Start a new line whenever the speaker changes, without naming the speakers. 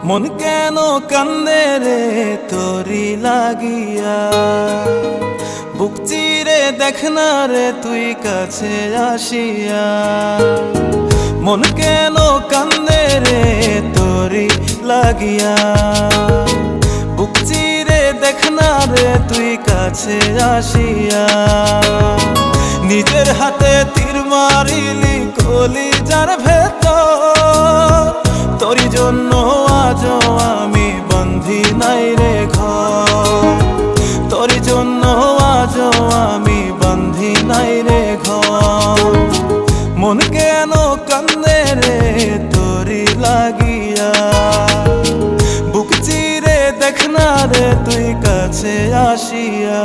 মন কেন কান্দে রে তোরি লাগিয়া, বুক চিরে দেখ না রে তুই কাছে আসিয়া। মন কেন কান্দে রে তোরি লাগিয়া, বুক চিরে দেখ না রে তুই কাছে আসিয়া। নিজের হাতে তীর মারিলি কলিজার ভেতর, তোরি জন্য আজও আমি বন্ধি নাই রে ঘর, তোরি জন্য আজও আমি বন্ধি নাই রে ঘর। মন কেন কান্দে রে তোরি লাগিয়া, বুক চিরে দেখ না রে তুই কাছে আসিয়া।